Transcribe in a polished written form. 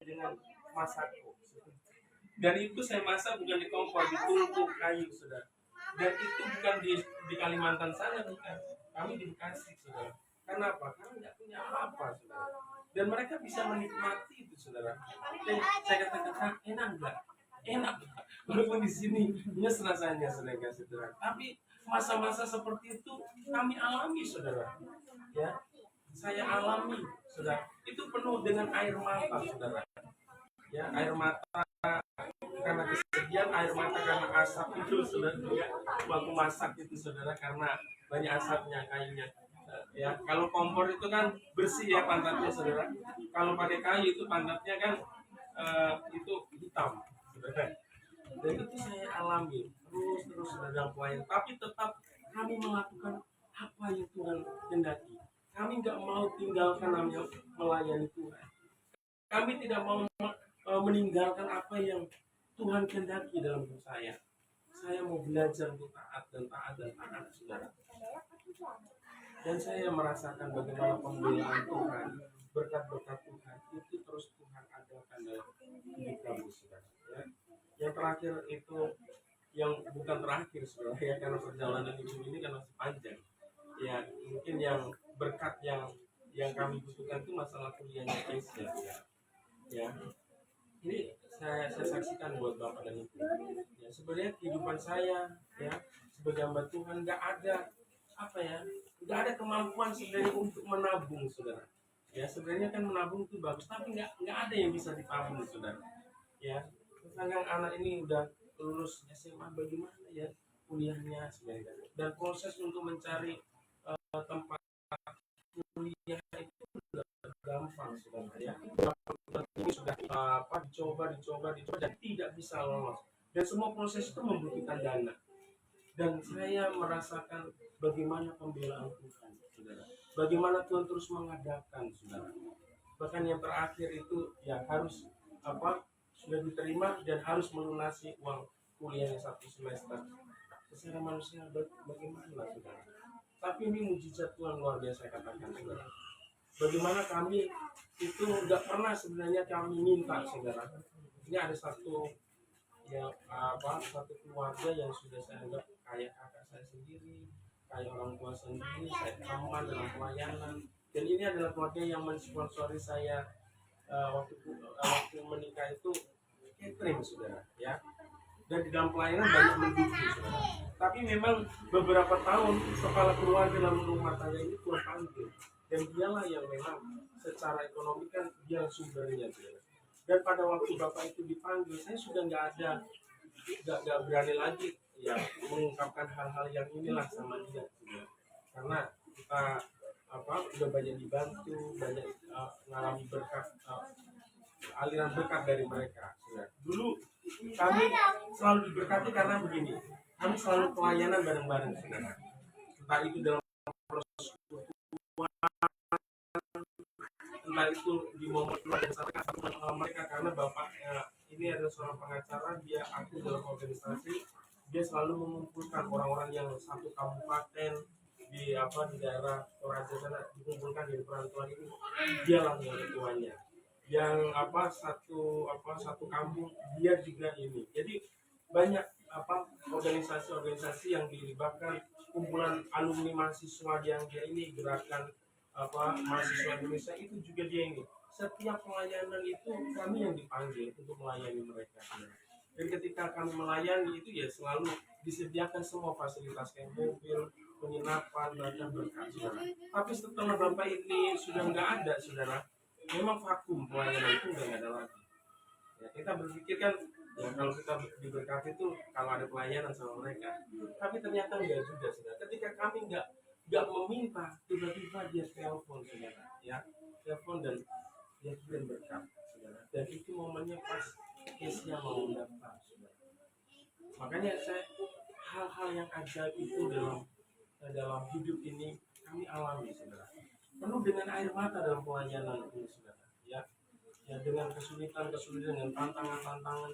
dengan masakku. Dan itu saya masak bukan di kompor, di tungku kayu, saudara. Dan itu bukan di Kalimantan sana, bukan. Kami di Bekasi, saudara. Karena apa? Kami nggak punya apa-apa, saudara. Dan mereka bisa menikmati itu, saudara. Dan saya katakan, enak nggak? Enak. Walaupun di sini nyes rasanya, saudara. Tapi masa-masa seperti itu kami alami, saudara. Ya, saya alami, saudara. Itu penuh dengan air mata, saudara. Ya, air mata karena kesedihan, air mata karena asap itu, saudara. Ya, waktu masak itu, saudara, karena banyak asapnya kayunya. Ya, kalau kompor itu kan bersih ya pantatnya, saudara. Kalau pakai kayu itu pantatnya kan itu hitam, saudara. Dan itu saya alami terus saudara dalam pelayan. Tapi tetap kami melakukan apa yang Tuhan kehendaki. Kami nggak mau tinggalkan namanya melayani Tuhan. Kami tidak mau meninggalkan apa yang Tuhan kehendaki dalam hidup saya. Saya mau belajar untuk taat dan taat dan taat, saudara. Dan saya merasakan bagaimana pembelaan Tuhan, berkat-berkat Tuhan itu terus Tuhan adakan dalam hidup kami, saudara. Ya. Yang terakhir itu, yang bukan terakhir, saudara, ya, karena perjalanan hidup ini kan masih panjang. Ya, mungkin yang berkat yang kami butuhkan itu masalah kuliahnya Aisyah, ya. Ya, ini saya saksikan buat Bapak dan Ibu. Ya, sebenarnya kehidupan saya, ya, sebagai hamba Tuhan nggak ada nggak ada kemampuan sebenarnya untuk menabung, saudara. Ya, sebenarnya kan menabung itu bagus, tapi nggak ada yang bisa ditabung, saudara. Ya, misalnya anak ini udah lulus SMA, bagaimana ya kuliahnya sebenarnya, dan proses untuk mencari tempat kuliah itu udah gampang, saudara, ya. Ini sudah dicoba dan tidak bisa lolos, dan semua proses itu membutuhkan dana. Dan saya merasakan bagaimana pembelaan Tuhan, saudara. Bagaimana Tuhan terus mengadakan, saudara. Bahkan yang terakhir itu ya harus sudah diterima dan harus melunasi uang kuliahnya 1 semester. Secara manusia bagaimana, saudara? Tapi ini mujizat Tuhan luar biasa, saya katakan, saudara. Bagaimana kami itu nggak pernah sebenarnya kami minta, saudara. Ini ada satu keluarga yang sudah saya anggap kayak kakak saya sendiri, kayak orang tua sendiri, saya teman dalam pelayanan. Dan ini adalah keluarga yang mensponsori saya waktu menikah itu catering, saudara, ya. Dan di dalam pelayanan banyak mendukung, saudara. Tapi memang beberapa tahun kepala keluarga dalam rumah tangga ini Tuhan panggil, dan dialah yang memang secara ekonomi kan dia sumbernya, saudara. Dan pada waktu Bapak itu dipanggil, saya sudah nggak berani lagi ya mengungkapkan hal-hal yang inilah sama dia, ya. Karena kita udah banyak dibantu, banyak mengalami berkat, aliran berkat dari mereka, ya. Dulu kami selalu diberkati karena begini, kami selalu pelayanan bareng-bareng, saudara. Entah itu dalam proses entah itu di momen mereka, karena bapaknya ini adalah seorang pengacara, dia aktif dalam organisasi, dia selalu mengumpulkan orang-orang yang satu kabupaten di daerah Toraja sana, dikumpulkan di perantauan ini, dialah yang ketuanya. Yang satu kampung dia juga ini. Jadi banyak organisasi-organisasi yang dilibatkan, kumpulan alumni mahasiswa yang dia ini, gerakan mahasiswa Indonesia itu juga dia ini. Setiap pelayanan itu kami yang dipanggil untuk melayani mereka. Dan ketika kami melayani itu ya selalu disediakan semua fasilitas kayak mobil, penginapan, bahkan berkat, saudara. Tapi setelah Bapak ini sudah nggak ada, saudara, memang vakum, pelayanan itu udah nggak ada lagi. Ya, kita berpikir kan ya kalau kita diberkati itu kalau ada pelayanan sama mereka. Tapi ternyata enggak juga, saudara. Ketika kami nggak meminta, tiba-tiba dia telepon, saudara, ya, telepon dan dia kirim berkat, saudara. Dan itu momennya pas Asia mau mendaftar, saudara. Makanya hal-hal yang ajaib itu dalam hidup ini kami alami, saudara. Penuh dengan air mata dalam pelayanan ini, saudara, ya. Ya, dengan kesulitan, dengan tantangan